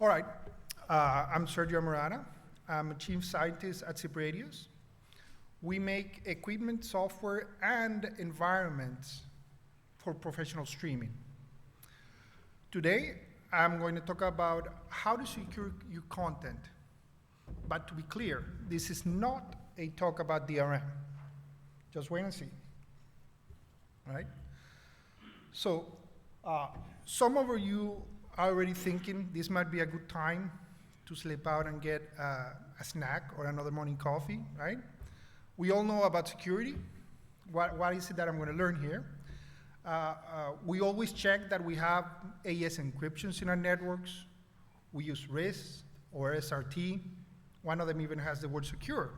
All right, I'm Sergio Ammirata. I'm a chief scientist at SipRadius. We make equipment, software, and environments for professional streaming. Today, I'm going to talk about how to secure your content. But to be clear, this is not a talk about DRM. Just wait and see, right? So, some of you are already thinking this might be a good time to slip out and get a snack or another morning coffee, right? We all know about security. What is it that I'm going to learn here? We always check that we have AES encryptions in our networks. We use RIS or SRT. One of them even has the word secure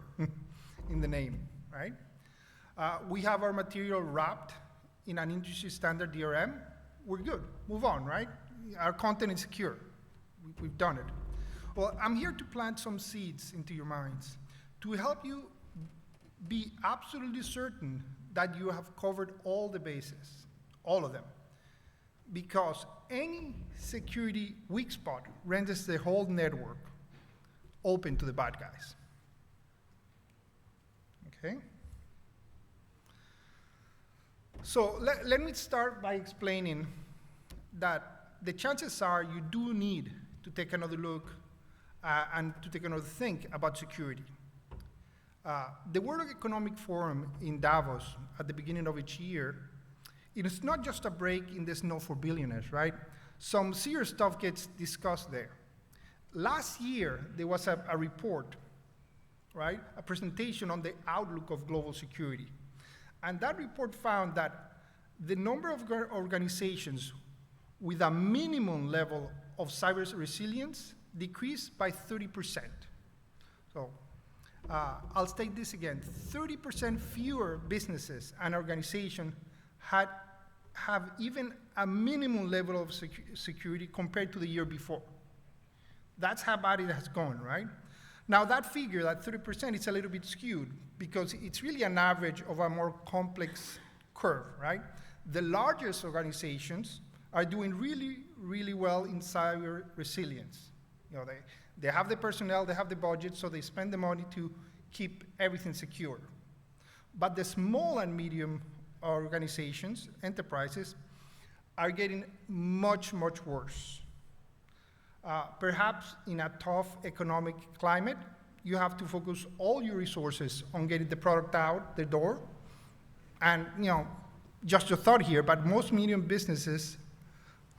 in the name, right? We have our material wrapped in an industry standard DRM. We're good, move on, right? Our content is secure. We've done it. Well, I'm here to plant some seeds into your minds to help you be absolutely certain that you have covered all the bases, all of them. Because any security weak spot renders the whole network open to the bad guys. Okay? So let me start by explaining that the chances are you do need to take another look and to take another think about security. The World Economic Forum in Davos at the beginning of each year, it is not just a break in the snow for billionaires, right? Some serious stuff gets discussed there. Last year, there was a report, right? A presentation on the outlook of global security. And that report found that the number of organizations with a minimum level of cyber resilience decreased by 30%. So I'll state this again, 30% fewer businesses and organizations have even a minimum level of security compared to the year before. That's how bad it has gone, right? Now that figure, that 30%, is a little bit skewed because it's really an average of a more complex curve, right? The largest organizations are doing really, really well in cyber resilience. You know, they have the personnel, they have the budget, so they spend the money to keep everything secure. But the small and medium organizations, enterprises, are getting much, much worse. Perhaps in a tough economic climate, you have to focus all your resources on getting the product out the door. And, you know, just a thought here, but most medium businesses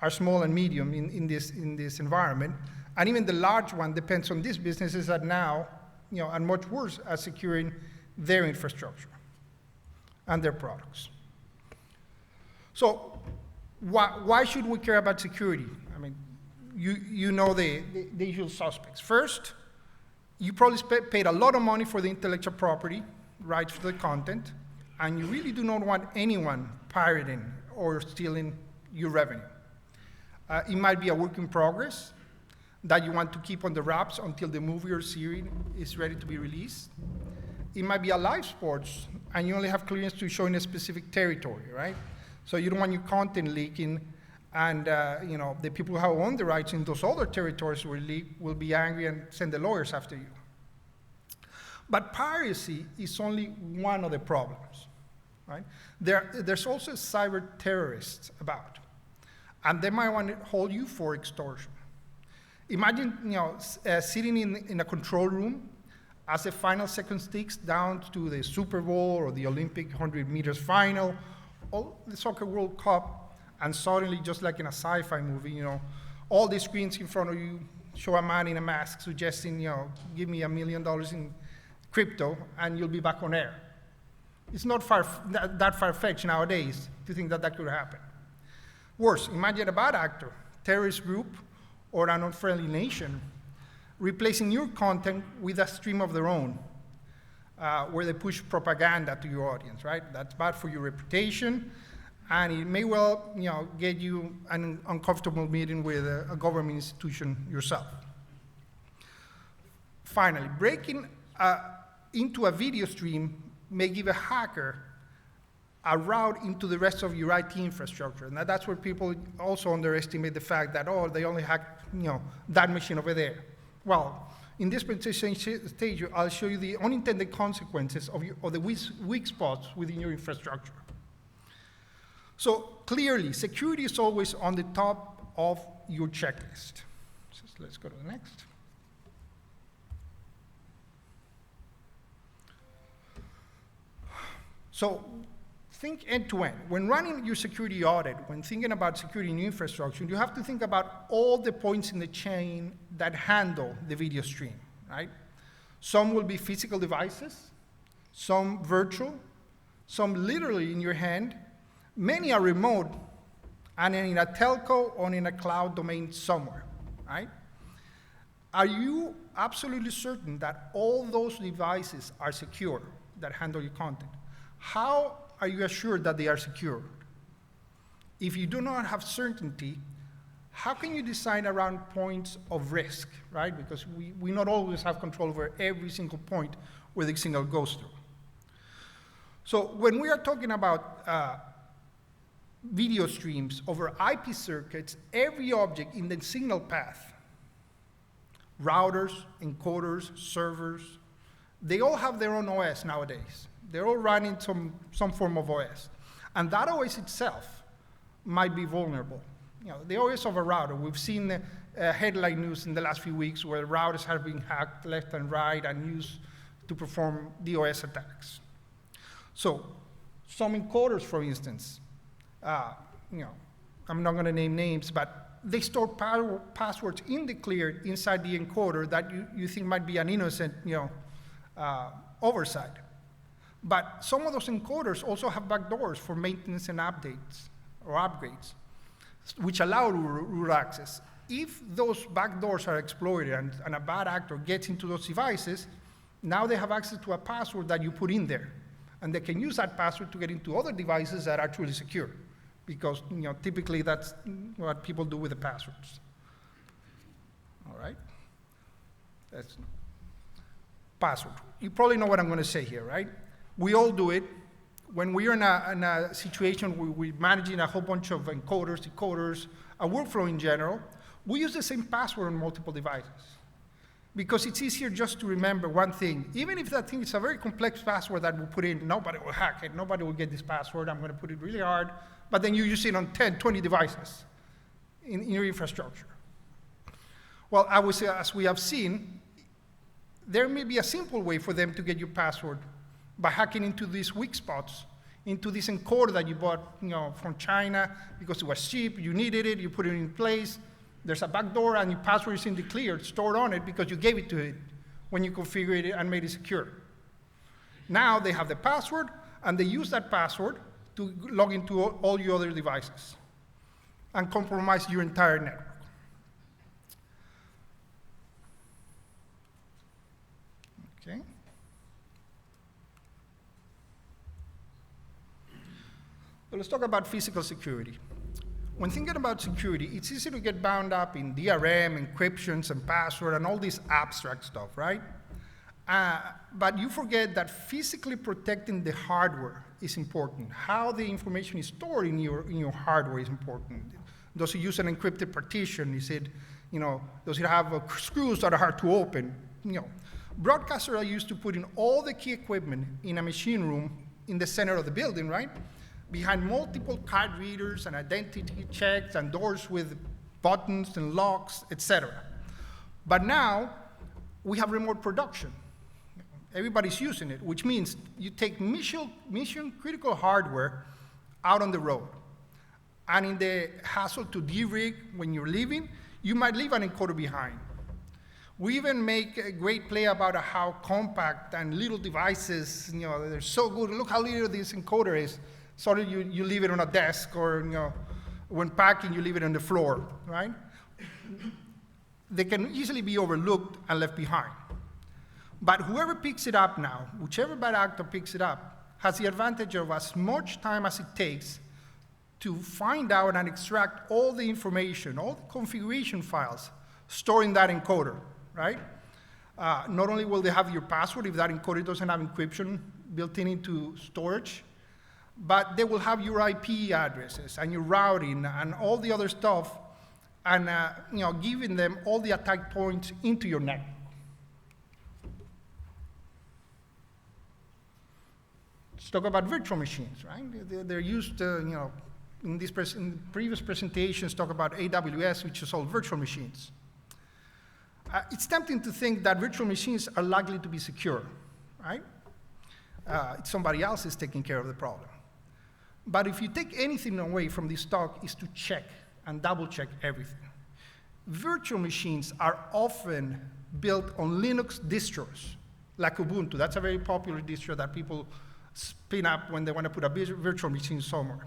are small and medium in this environment. And even the large one depends on these businesses that now, you know, are much worse at securing their infrastructure and their products. So why should we care about security? I mean, you know the usual suspects. First, you probably paid a lot of money for the intellectual property, rights for the content, and you really do not want anyone pirating or stealing your revenue. It might be a work in progress that you want to keep on the wraps until the movie or series is ready to be released. It might be a live sports, and you only have clearance to show in a specific territory, right? So you don't want your content leaking, and you know, the people who own the rights in those other territories will be angry and send the lawyers after you. But piracy is only one of the problems, right? There's also cyber terrorists about, and they might want to hold you for extortion. Imagine, you know, sitting in a control room as the final seconds ticks down to the Super Bowl or the Olympic 100 meters final, or the Soccer World Cup, and suddenly, just like in a sci-fi movie, you know, all the screens in front of you show a man in a mask suggesting, you know, give me $1 million in crypto and you'll be back on air. It's not that far-fetched nowadays to think that could happen. Worse, imagine a bad actor, terrorist group, or an unfriendly nation replacing your content with a stream of their own, where they push propaganda to your audience, right? That's bad for your reputation, and it may well, you know, get you an uncomfortable meeting with a government institution yourself. Finally, breaking into a video stream may give a hacker a route into the rest of your IT infrastructure. And that's where people also underestimate the fact that, oh, they only hacked that machine over there. Well, in this presentation stage, I'll show you the unintended consequences of the weak spots within your infrastructure. So clearly, security is always on the top of your checklist. So let's go to the next. So think end-to-end. When running your security audit, when thinking about security in your infrastructure, you have to think about all the points in the chain that handle the video stream, right? Some will be physical devices, some virtual, some literally in your hand. Many are remote and in a telco or in a cloud domain somewhere, right? Are you absolutely certain that all those devices are secure that handle your content? How are you assured that they are secure? If you do not have certainty, how can you design around points of risk, right? Because we not always have control over every single point where the signal goes through. So when we are talking about video streams over IP circuits, every object in the signal path, routers, encoders, servers, they all have their own OS nowadays. They're all running some form of OS. And that OS itself might be vulnerable. The OS of a router, we've seen headline news in the last few weeks where routers have been hacked left and right and used to perform DOS attacks. So some encoders, for instance, I'm not going to name names, but they store passwords in the clear inside the encoder that you think might be an innocent oversight. But some of those encoders also have backdoors for maintenance and updates or upgrades, which allow root access. If those backdoors are exploited and a bad actor gets into those devices, now they have access to a password that you put in there. And they can use that password to get into other devices that are truly secure, because typically that's what people do with the passwords. All right? That's password. You probably know what I'm going to say here, right? We all do it. When we're in a situation where we're managing a whole bunch of encoders, decoders, a workflow in general, we use the same password on multiple devices, because it's easier just to remember one thing. Even if that thing is a very complex password that we put in, nobody will hack it, nobody will get this password, I'm going to put it really hard, but then you use it on 10, 20 devices in your infrastructure. Well, I would say, as we have seen, there may be a simple way for them to get your password by hacking into these weak spots, into this encoder that you bought from China because it was cheap, you needed it, you put it in place. There's a backdoor and your password is in the clear, stored on it because you gave it to it when you configured it and made it secure. Now they have the password, and they use that password to log into all your other devices and compromise your entire network. Okay. So let's talk about physical security. When thinking about security, it's easy to get bound up in DRM, encryptions, and password, and all this abstract stuff, right? But you forget that physically protecting the hardware is important. How the information is stored in your hardware is important. Does it use an encrypted partition? Is it, does it have screws that are hard to open? Broadcasters are used to putting all the key equipment in a machine room in the center of the building, right? Behind multiple card readers and identity checks and doors with buttons and locks, etc. But now we have remote production. Everybody's using it, which means you take mission critical hardware out on the road. And in the hassle to de-rig when you're leaving, you might leave an encoder behind. We even make a great play about how compact and little devices, they're so good. Look how little this encoder is. So you leave it on a desk, or when packing, you leave it on the floor, right? They can easily be overlooked and left behind. But whoever picks it up now, whichever bad actor picks it up, has the advantage of as much time as it takes to find out and extract all the information, all the configuration files stored in that encoder, right? Not only will they have your password if that encoder doesn't have encryption built into storage, but they will have your IP addresses and your routing and all the other stuff and giving them all the attack points into your network. Let's talk about virtual machines, right? They're used, in previous presentations, talk about AWS, which is all virtual machines. It's tempting to think that virtual machines are likely to be secure, right? Somebody else is taking care of the problem. But if you take anything away from this talk, is to check and double check everything. Virtual machines are often built on Linux distros, like Ubuntu. That's a very popular distro that people spin up when they want to put a virtual machine somewhere.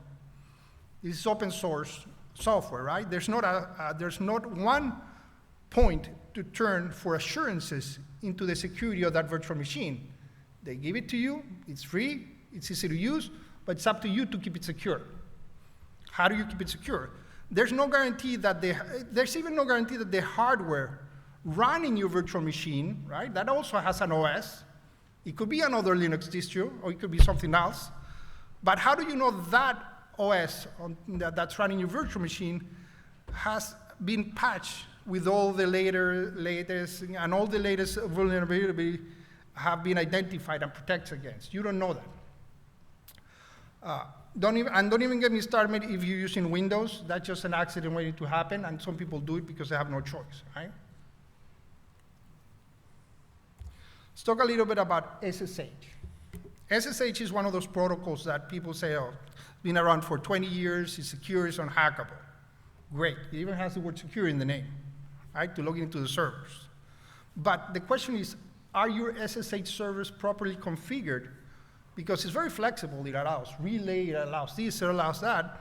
This is open source software, right? There's not one point to turn for assurances into the security of that virtual machine. They give it to you, it's free, it's easy to use, but it's up to you to keep it secure. How do you keep it secure? There's no guarantee that there's even no guarantee that the hardware running your virtual machine, right, that also has an OS. It could be another Linux distro, or it could be something else. But how do you know that OS that's running your virtual machine has been patched with all the latest vulnerability have been identified and protected against? You don't know that. Don't even get me started if you're using Windows. That's just an accident waiting to happen, and some people do it because they have no choice, right? Let's talk a little bit about SSH. SSH is one of those protocols that people say, oh, it's been around for 20 years, it's secure, it's unhackable. Great, it even has the word secure in the name, right, to log into the servers. But the question is, are your SSH servers properly configured? Because it's very flexible. It allows relay, it allows this, it allows that.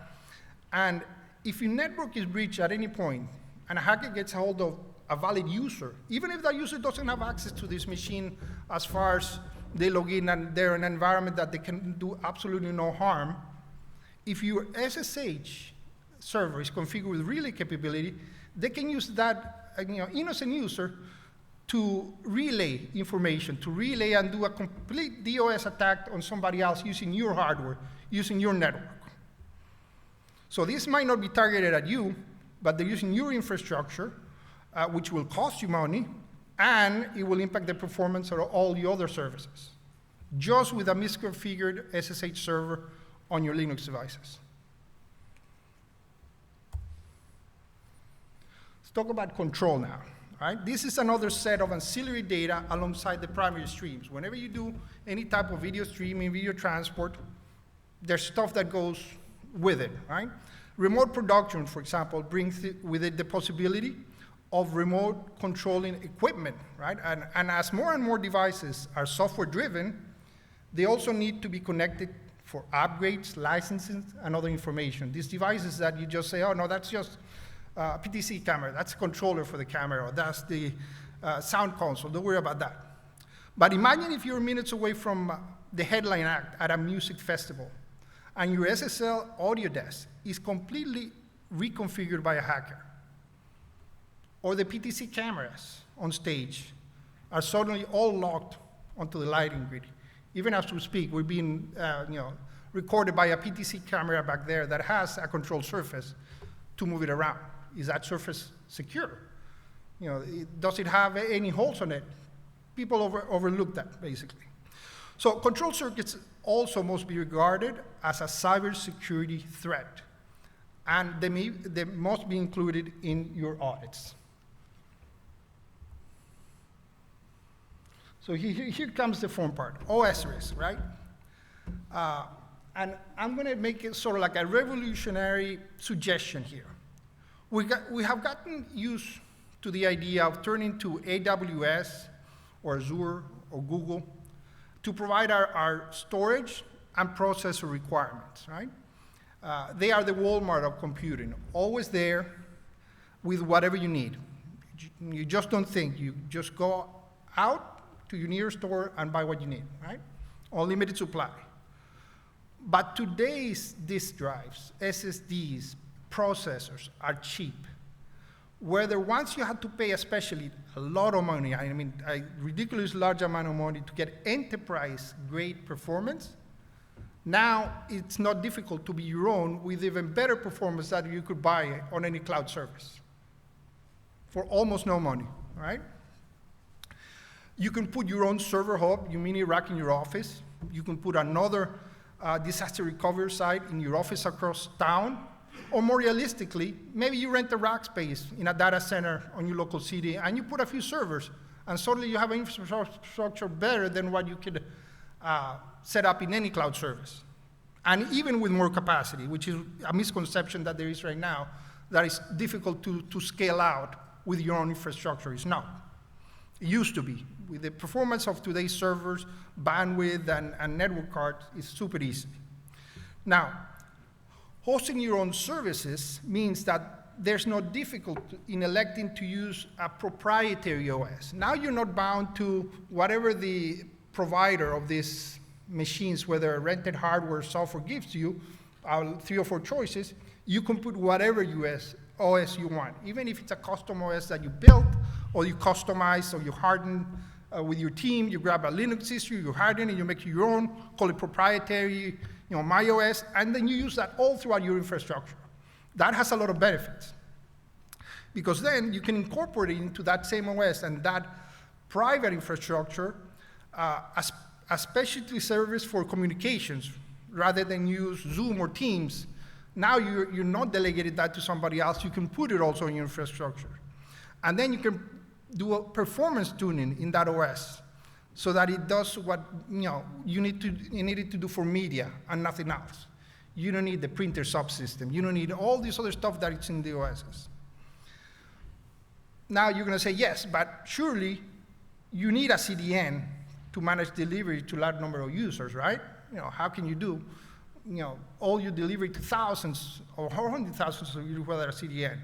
And if your network is breached at any point and a hacker gets a hold of a valid user, even if that user doesn't have access to this machine as far as they log in and they're in an environment that they can do absolutely no harm, if your SSH server is configured with relay capability, they can use that innocent user to relay information, to relay and do a complete DOS attack on somebody else using your hardware, using your network. So this might not be targeted at you, but they're using your infrastructure, which will cost you money, and it will impact the performance of all the other services, just with a misconfigured SSH server on your Linux devices. Let's talk about control now. Right? This is another set of ancillary data alongside the primary streams. Whenever you do any type of video streaming, video transport, there's stuff that goes with it, right? Remote production, for example, brings with it the possibility of remote controlling equipment, right? And as more and more devices are software-driven, they also need to be connected for upgrades, licensing, and other information. These devices that you just say, oh, no, that's just PTC camera, that's a controller for the camera, or that's the sound console, don't worry about that. But imagine if you're minutes away from the headline act at a music festival, and your SSL audio desk is completely reconfigured by a hacker. Or the PTC cameras on stage are suddenly all locked onto the lighting grid. Even as we speak, we're being recorded by a PTC camera back there that has a control surface to move it around. Is that surface secure? Does it have any holes on it? People overlook that, basically. So control circuits also must be regarded as a cybersecurity threat, and they must be included in your audits. So here comes the fun part, OS risk, right? And I'm going to make it sort of like a revolutionary suggestion here. We have gotten used to the idea of turning to AWS or Azure or Google to provide our storage and processor requirements, right? They are the Walmart of computing, always there with whatever you need. You just don't think, you just go out to your nearest store and buy what you need, right? Unlimited supply. But today's disk drives, SSDs, processors are cheap. Whether once you had to pay especially a lot of money, I mean a ridiculous large amount of money to get enterprise-grade performance, now it's not difficult to be your own with even better performance that you could buy on any cloud service. for almost no money, right? You can put your own server hub, your mini rack in your office. You can put another disaster recovery site in your office across town. Or more realistically, maybe you rent a rack space in a data center on your local city and you put a few servers, and suddenly you have an infrastructure better than what you could set up in any cloud service. And even with more capacity, which is a misconception that there is right now, that it's difficult to scale out with your own infrastructure. It's not. It used to be. With the performance of today's servers, bandwidth, and network cards, it's super easy. Now, hosting your own services means that there's no difficulty in electing to use a proprietary OS. Now you're not bound to whatever the provider of these machines, whether rented hardware or software, gives you, 3 or 4 choices. You can put whatever OS you want, even if it's a custom OS that you built or you customize or you harden with your team. You grab a Linux system, you harden it, you make it your own, call it proprietary, my OS, and then you use that all throughout your infrastructure. That has a lot of benefits, because then you can incorporate it into that same OS and that private infrastructure as a specialty service for communications, rather than use Zoom or Teams. Now you're not delegated that to somebody else. You can put it also in your infrastructure. And then you can do a performance tuning in that OS, so that it does what you need it to do for media and nothing else. You don't need the printer subsystem. You don't need all this other stuff that is in the OSs. Now you're going to say, yes, but surely you need a CDN to manage delivery to a large number of users, right? How can you do all your delivery to thousands or hundreds of thousands of users without a CDN?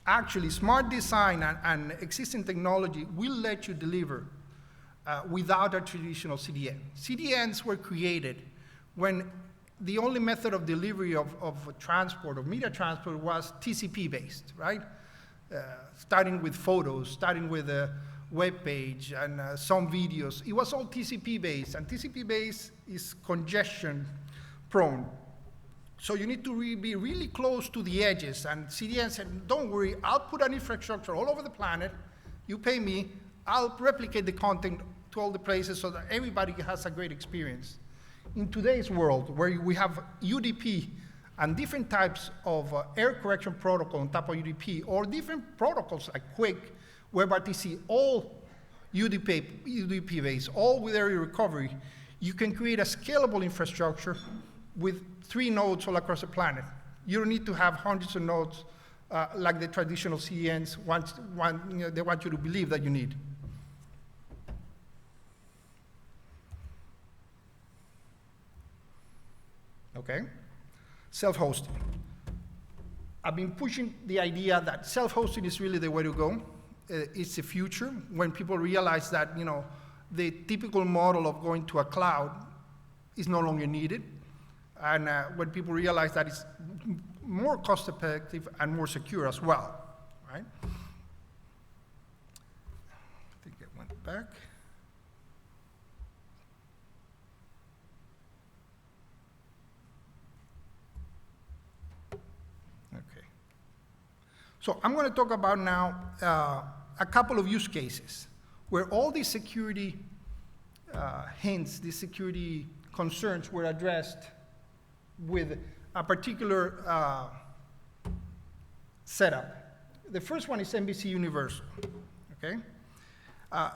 Actually, smart design and existing technology will let you deliver without a traditional CDN. CDNs were created when the only method of delivery of transport, of media transport, was TCP-based, right? Starting with photos, starting with a web page and some videos. It was all TCP-based, and TCP-based is congestion-prone. So you need to be really close to the edges, and CDN said, don't worry, I'll put an infrastructure all over the planet, you pay me, I'll replicate the content to all the places so that everybody has a great experience. In today's world, where we have UDP and different types of error correction protocol on top of UDP, or different protocols like QUIC, WebRTC, all UDP-based, all with error recovery, you can create a scalable infrastructure with 3 nodes all across the planet. You don't need to have hundreds of nodes like the traditional CDNs they want you to believe that you need. Okay? Self-hosting. I've been pushing the idea that self-hosting is really the way to go. It's the future, when people realize that the typical model of going to a cloud is no longer needed, and when people realize that it's more cost-effective and more secure as well, right? I think it went back. So I'm going to talk about now a couple of use cases where all these security hints, these security concerns were addressed with a particular setup. The first one is NBC Universal, okay?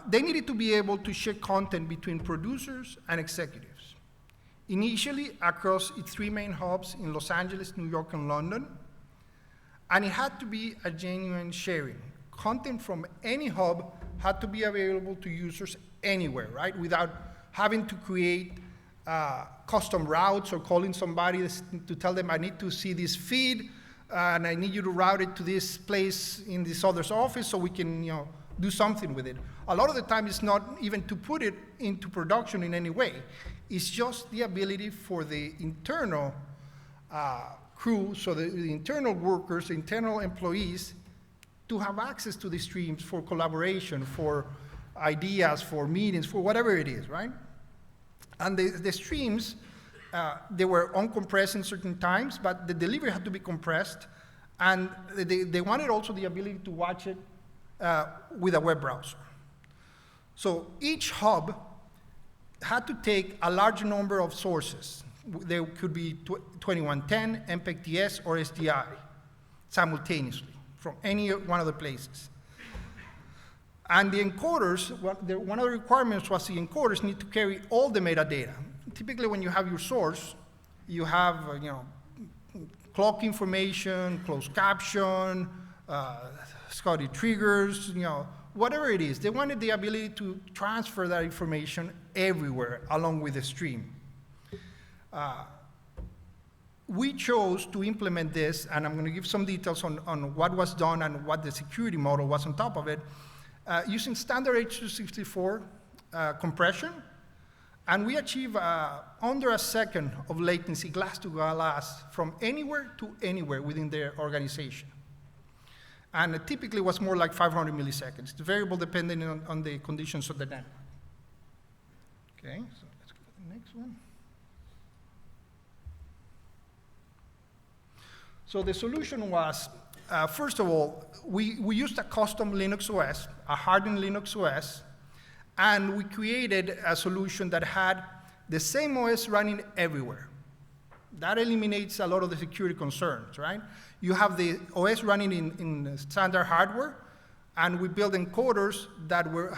They needed to be able to share content between producers and executives. Initially, across its 3 main hubs in Los Angeles, New York, and London. And it had to be a genuine sharing. Content from any hub had to be available to users anywhere, right? Without having to create custom routes or calling somebody to tell them, I need to see this feed, and I need you to route it to this place in this other's office so we can do something with it. A lot of the time, it's not even to put it into production in any way. It's just the ability for the internal crew, so the internal workers, the internal employees, to have access to the streams for collaboration, for ideas, for meetings, for whatever it is, right? And the streams, they were uncompressed in certain times, but the delivery had to be compressed, And they wanted also the ability to watch it with a web browser. So each hub had to take a large number of sources. There could be 2110, MPEG-TS, or SDI simultaneously from any one of the places. And the encoders, one of the requirements was the encoders need to carry all the metadata. Typically, when you have your source, you have clock information, closed caption, Scotty triggers, whatever it is. They wanted the ability to transfer that information everywhere along with the stream. We chose to implement this, and I'm going to give some details on what was done and what the security model was on top of it, using standard H.264 compression, and we achieve under a second of latency glass to glass from anywhere to anywhere within their organization. And it typically was more like 500 milliseconds. It's variable depending on the conditions of the network. Okay, so let's go to the next one. So the solution was, first of all, we used a custom Linux OS, a hardened Linux OS, and we created a solution that had the same OS running everywhere. That eliminates a lot of the security concerns, right? You have the OS running in standard hardware, and we built encoders that were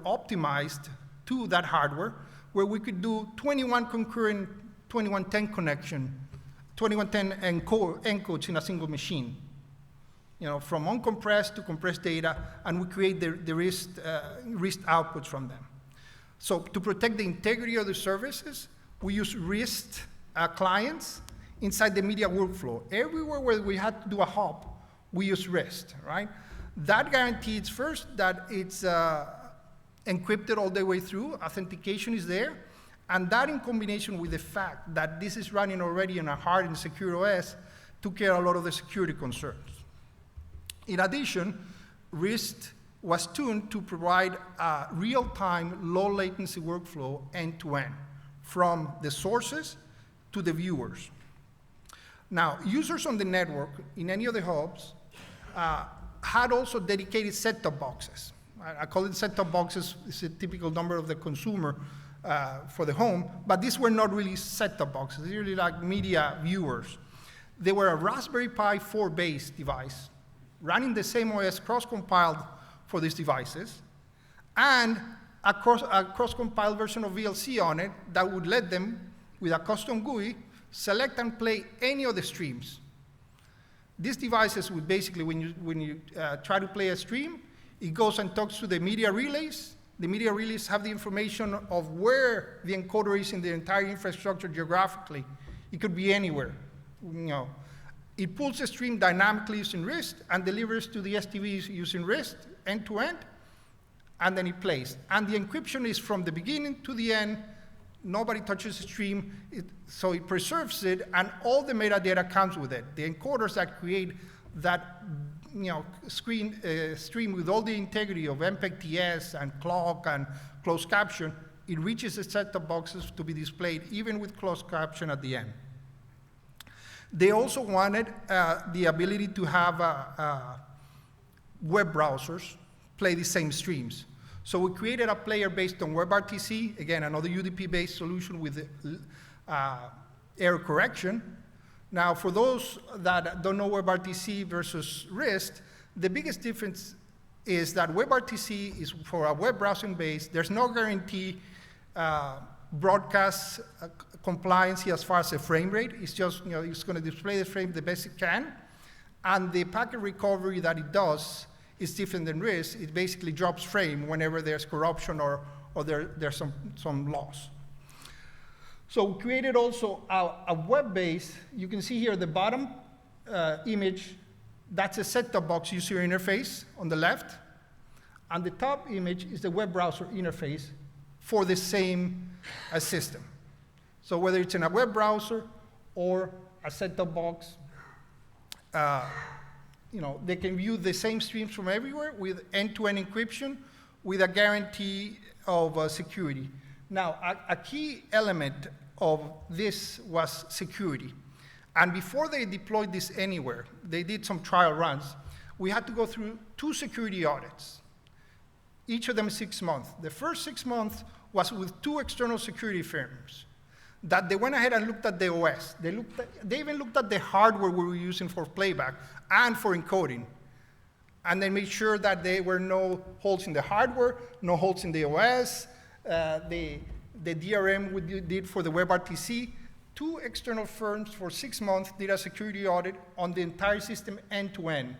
optimized to that hardware, where we could do 21 concurrent 2110 connection, 2110 encodes in a single machine. From uncompressed to compressed data, and we create the RIST outputs from them. So to protect the integrity of the services, we use RIST clients inside the media workflow. Everywhere where we had to do a hop, we use RIST, right? That guarantees first that it's encrypted all the way through, authentication is there, and that in combination with the fact that this is running already in a hard and secure OS took care of a lot of the security concerns. In addition, RIST was tuned to provide a real-time, low-latency workflow end-to-end, from the sources to the viewers. Now, users on the network, in any of the hubs, had also dedicated set-top boxes. I call it set-top boxes. It's a typical number of the consumer for the home, but these were not really set-top boxes. They're really like media viewers. They were a Raspberry Pi 4-based device, running the same OS cross-compiled for these devices, and a cross-compiled version of VLC on it that would let them, with a custom GUI, select and play any of the streams. These devices would basically, when you try to play a stream, it goes and talks to the media relays. The media relays have the information of where the encoder is in the entire infrastructure geographically. It could be anywhere. It pulls the stream dynamically using RIST and delivers to the STVs using RIST end-to-end, and then it plays. And the encryption is from the beginning to the end. Nobody touches the stream, so it preserves it, and all the metadata comes with it. The encoders that create that stream with all the integrity of MPEG-TS and clock and closed caption, it reaches the set-top boxes to be displayed even with closed caption at the end. They also wanted the ability to have web browsers play the same streams. So we created a player based on WebRTC, again, another UDP-based solution with error correction. Now, for those that don't know WebRTC versus RIST, the biggest difference is that WebRTC is for a web browsing base. There's no guarantee broadcast compliance as far as the frame rate. It's just, it's going to display the frame the best it can. And the packet recovery that it does is different than RIST. It basically drops frame whenever there's corruption or there's some loss. So we created also a web base. You can see here the bottom image. That's a set-top box user interface on the left. And the top image is the web browser interface for the same system. So whether it's in a web browser or a set-top box, they can view the same streams from everywhere with end-to-end encryption with a guarantee of security. Now, a key element of this was security. And before they deployed this anywhere, they did some trial runs. We had to go through 2 security audits, each of them 6 months. The first 6 months was with 2 external security firms that they went ahead and looked at the OS. They even looked at the hardware we were using for playback and for encoding. And they made sure that there were no holes in the hardware, no holes in the OS, the DRM we did for the WebRTC. 2 external firms for 6 months did a security audit on the entire system end to end.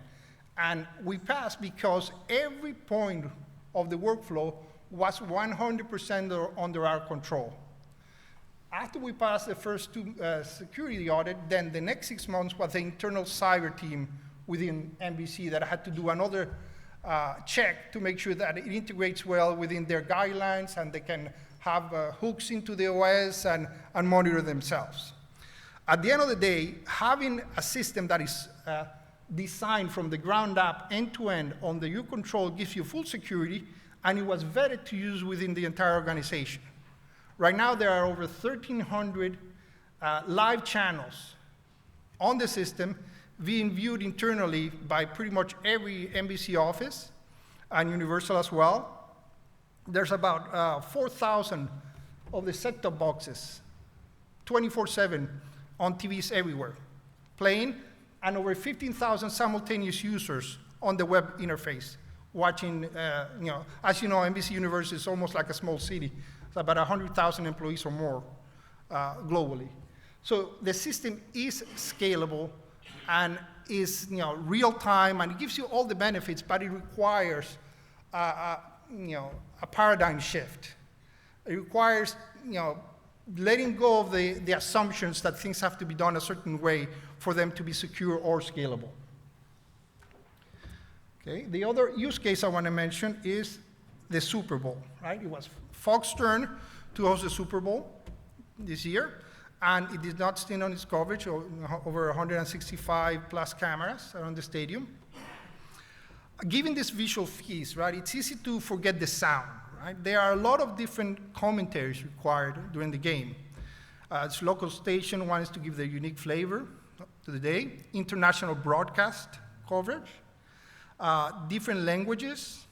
And we passed because every point of the workflow was 100% under our control. After we passed the first 2 security audit, then the next 6 months was the internal cyber team within NBC that had to do another check to make sure that it integrates well within their guidelines and they can have hooks into the OS and monitor themselves. At the end of the day, having a system that is designed from the ground up, end to end, under your control gives you full security, and it was vetted to use within the entire organization. Right now, there are over 1,300 live channels on the system being viewed internally by pretty much every NBC office and Universal as well. There's about 4,000 of the set-top boxes, 24/7 on TVs everywhere, playing, and over 15,000 simultaneous users on the web interface, watching, as you know, NBC Universal is almost like a small city. It's about 100,000 employees or more globally. So the system is scalable and is real time, and it gives you all the benefits, but it requires a paradigm shift. It requires letting go of the assumptions that things have to be done a certain way for them to be secure or scalable. Okay, the other use case I want to mention is the Super Bowl, right? It was Fox turn to host the Super Bowl this year, and it did not stand on its coverage, over 165 plus cameras around the stadium. Given this visual feast, right, it's easy to forget the sound, right? There are a lot of different commentaries required during the game. Its local station wants to give their unique flavor to the day, international broadcast coverage, different languages,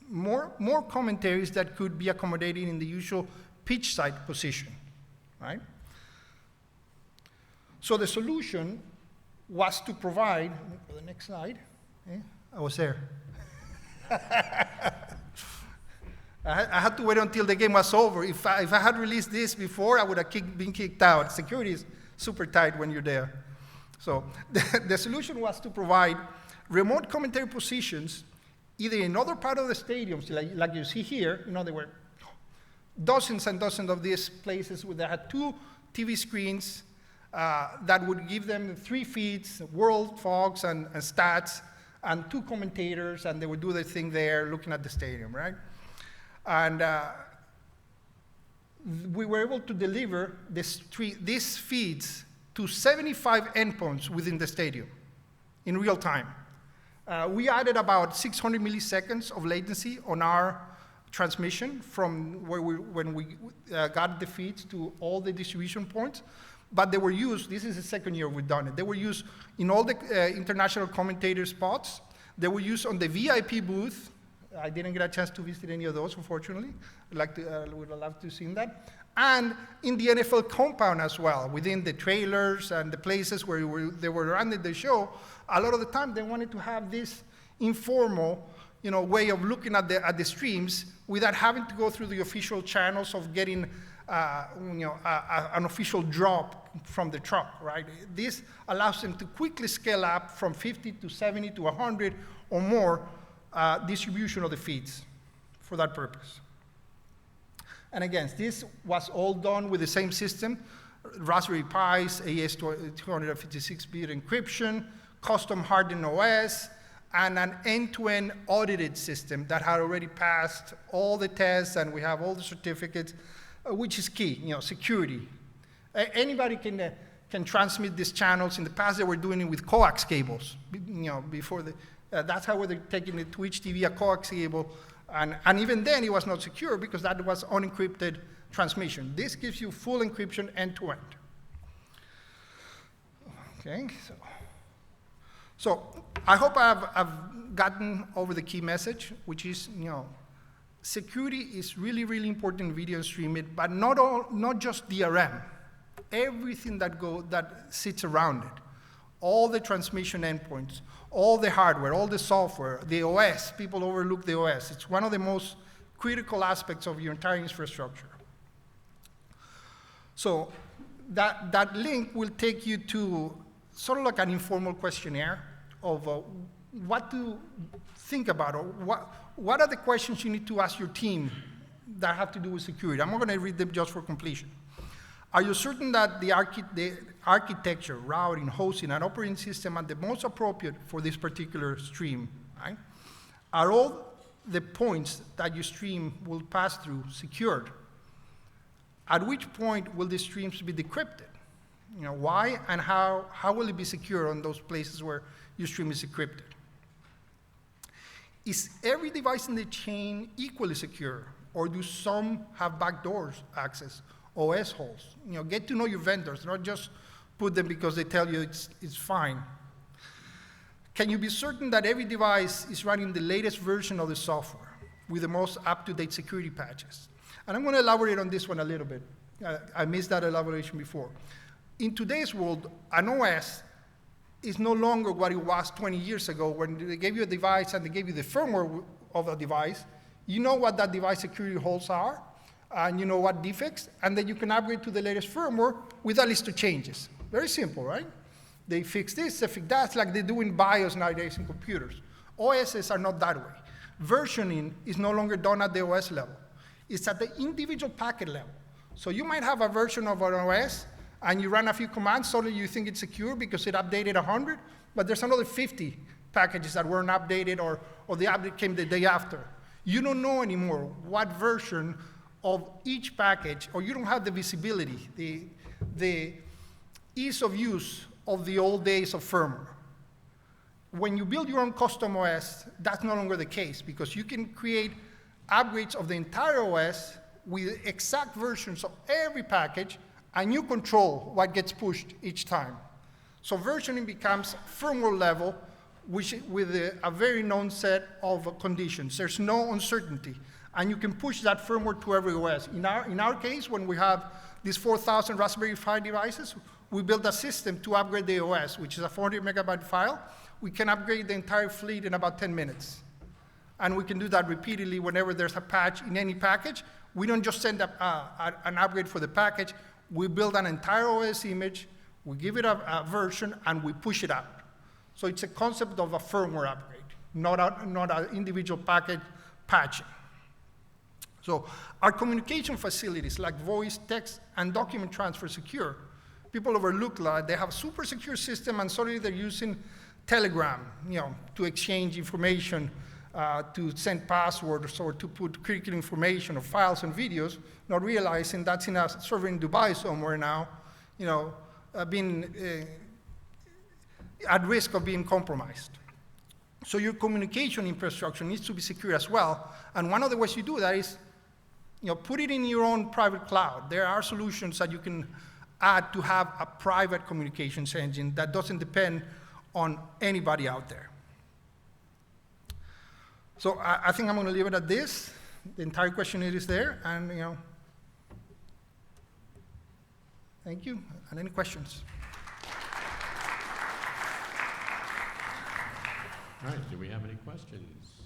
more commentaries that could be accommodated in the usual pitch side position, right? So the solution was to provide, for the next slide, I was there. I had to wait until the game was over. If I had released this before, I would have been kicked out. Security is super tight when you're there. So the solution was to provide remote commentary positions, either in other part of the stadiums, like you see here. There were dozens and dozens of these places where they had 2 TV screens that would give them 3 feeds, World, Fox, and Stats, and 2 commentators, and they would do their thing there looking at the stadium, right? And we were able to deliver these feeds to 75 endpoints within the stadium in real time. We added about 600 milliseconds of latency on our transmission from when we got the feeds to all the distribution points. But they were used, this is the second year we've done it, they were used in all the international commentator spots. They were used on the VIP booth. I didn't get a chance to visit any of those, unfortunately. Would have loved to have seen that. And in the NFL compound as well, within the trailers and the places where they were running the show. A lot of the time they wanted to have this informal way of looking at the streams without having to go through the official channels of getting an official drop from the truck, right? This allows them to quickly scale up from 50 to 70 to 100 or more distribution of the feeds for that purpose. And again, this was all done with the same system, Raspberry Pis, AES-256-bit encryption, custom hardened OS, and an end-to-end audited system that had already passed all the tests, and we have all the certificates, which is key, security. Anybody can transmit these channels. In the past, they were doing it with coax cables, before that's how they're taking it to each TV, a coax cable, and even then it was not secure because that was unencrypted transmission. This gives you full encryption end-to-end. Okay, so I hope I've gotten over the key message, which is, security is really, really important in video streaming, but not just DRM. Everything that sits around it, all the transmission endpoints, all the hardware, all the software, the OS. People overlook the OS. It's one of the most critical aspects of your entire infrastructure. So that link will take you to sort of like an informal questionnaire of what to think about, or what are the questions you need to ask your team that have to do with security. I'm not going to read them just for completion. Are you certain that the architecture, routing, hosting, and operating system are the most appropriate for this particular stream? Right? Are all the points that your stream will pass through secured? At which point will the streams be decrypted? Why and how will it be secure on those places where your stream is encrypted? Is every device in the chain equally secure, or do some have backdoors access, OS holes? Get to know your vendors, not just put them because they tell you it's fine. Can you be certain that every device is running the latest version of the software with the most up-to-date security patches? And I'm going to elaborate on this one a little bit. I missed that elaboration before. In today's world, an OS is no longer what it was 20 years ago when they gave you a device and they gave you the firmware of a device. You know what that device security holes are, and you know what defects, and then you can upgrade to the latest firmware with a list of changes. Very simple, right? They fix this, they fix that, like they do in BIOS nowadays in computers. OSs are not that way. Versioning is no longer done at the OS level. It's at the individual packet level. So you might have a version of an OS, and you run a few commands, suddenly you think it's secure because it updated 100, but there's another 50 packages that weren't updated, or the update came the day after. You don't know anymore what version of each package, or you don't have the visibility, the ease of use of the old days of firmware. When you build your own custom OS, that's no longer the case, because you can create upgrades of the entire OS with exact versions of every package, and you control what gets pushed each time. So versioning becomes firmware level, which with a very known set of conditions. There's no uncertainty, and you can push that firmware to every OS. In our case, when we have these 4,000 Raspberry Pi devices, we built a system to upgrade the OS, which is a 400 megabyte file. We can upgrade the entire fleet in about 10 minutes. And we can do that repeatedly whenever there's a patch in any package. We don't just send an upgrade for the package. We build an entire OS image, we give it a version, and we push it out. So it's a concept of a firmware upgrade, not an individual package patching. So our communication facilities like voice, text, and document transfer secure. People overlook that they have a super secure system, and suddenly they're using Telegram, to exchange information, to send passwords, or to put critical information or files and videos, not realizing that's in a server in Dubai somewhere now, being at risk of being compromised. So your communication infrastructure needs to be secure as well. And one of the ways you do that is, put it in your own private cloud. There are solutions that you can add to have a private communications engine that doesn't depend on anybody out there. So I think I'm going to leave it at this. The entire questionnaire is there, and thank you. And any questions? All right, do we have any questions?